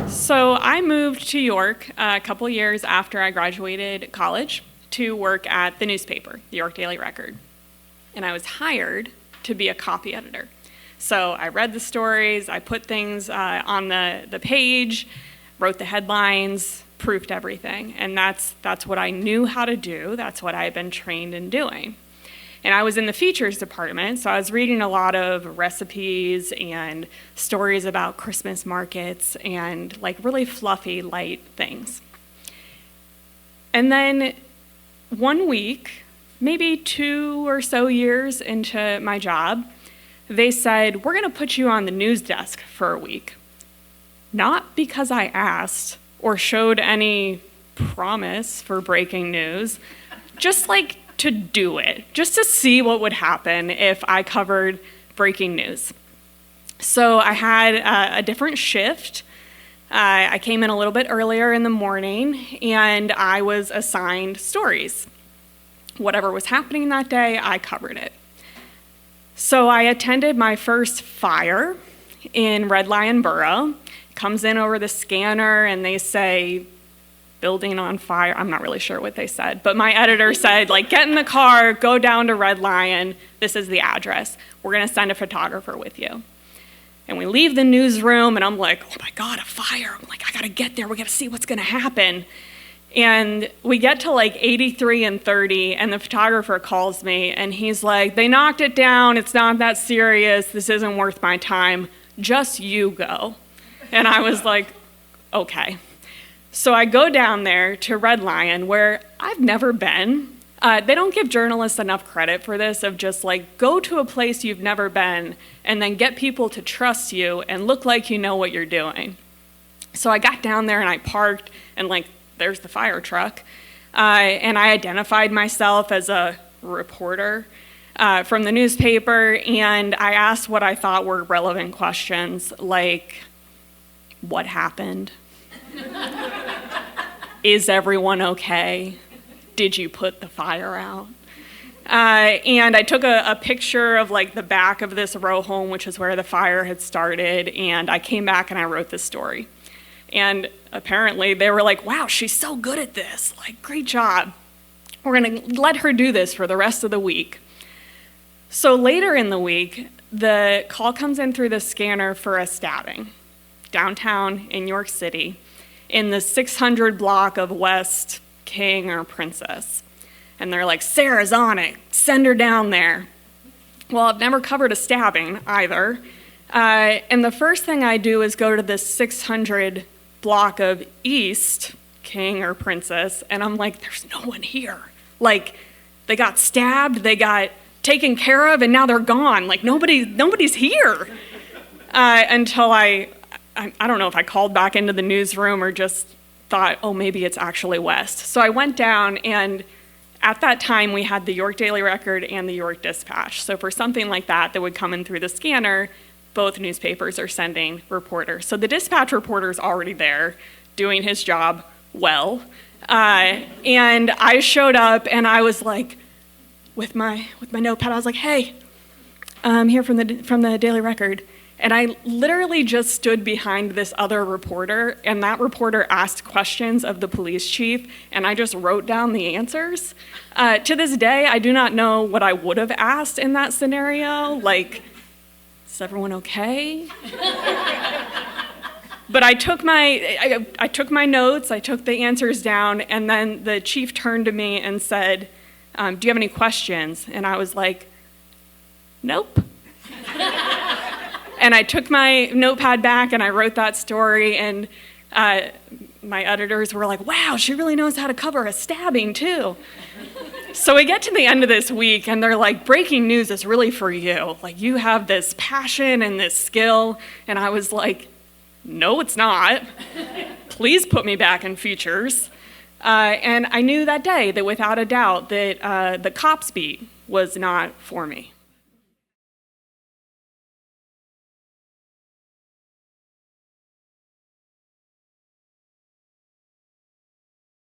So I moved to York a couple years after I graduated college to work at the newspaper, the York Daily Record. And I was hired to be a copy editor. So I read the stories, I put things on the page, wrote the headlines, proofed everything. And that's what I knew how to do. That's what I had been trained in doing. And I was in the features department, so I was reading a lot of recipes and stories about Christmas markets and like really fluffy, light things. And then one week, maybe 2 or so years into my job, they said, we're going to put you on the news desk for a week. Not because I asked or showed any promise for breaking news, just like to do it, just to see what would happen if I covered breaking news. So I had a different shift. I came in a little bit earlier in the morning, and I was assigned stories. Whatever was happening that day, I covered it. So I attended my first fire in Red Lion Borough. Comes in over the scanner, and they say, building on fire. I'm not really sure what they said, but my editor said, like, get in the car, go down to Red Lion. This is the address. We're going to send a photographer with you. And we leave the newsroom, and I'm like, oh my God, a fire. I'm like, I got to get there. We got to see what's going to happen. And we get to like 83 and 30, and the photographer calls me, and he's like, they knocked it down. It's not that serious. This isn't worth my time. Just you go. And I was like, okay. So I go down there to Red Lion, where I've never been. They don't give journalists enough credit for this, of just like, go to a place you've never been and then get people to trust you and look like you know what you're doing. So I got down there and I parked, and like, there's the fire truck. And I identified myself as a reporter from the newspaper, and I asked what I thought were relevant questions, like, what happened? Is everyone okay? Did you put the fire out? And I took a picture of like the back of this row home, which is where the fire had started, and I came back and I wrote this story. And apparently they were like, wow, she's so good at this. Like, great job. We're going to let her do this for the rest of the week. So later in the week, the call comes in through the scanner for a stabbing downtown in York City in the 600 block of West King or Princess. And they're like, Sarah's on it. Send her down there. Well, I've never covered a stabbing either. And the first thing I do is go to this 600 block of East King or Princess, and I'm like, there's no one here. Like, they got stabbed, they got taken care of, and now they're gone. Like, nobody's here. Until I don't know if I called back into the newsroom or just thought, oh, maybe it's actually West. So I went down, and at that time, we had the York Daily Record and the York Dispatch. So for something like that would come in through the scanner, both newspapers are sending reporters. So the Dispatch reporter's already there doing his job well. And I showed up, and I was like, with my notepad, I was like, hey, I'm here from the Daily Record. And I literally just stood behind this other reporter, and that reporter asked questions of the police chief, and I just wrote down the answers. To this day, I do not know what I would have asked in that scenario, like, is everyone okay? But I took my notes, I took the answers down, and then the chief turned to me and said, do you have any questions? And I was like, nope. And I took my notepad back and I wrote that story, and my editors were like, wow, she really knows how to cover a stabbing too. So we get to the end of this week, and they're like, breaking news is really for you. Like, you have this passion and this skill. And I was like, no, it's not. Please put me back in features. And I knew that day that without a doubt that the cops beat was not for me.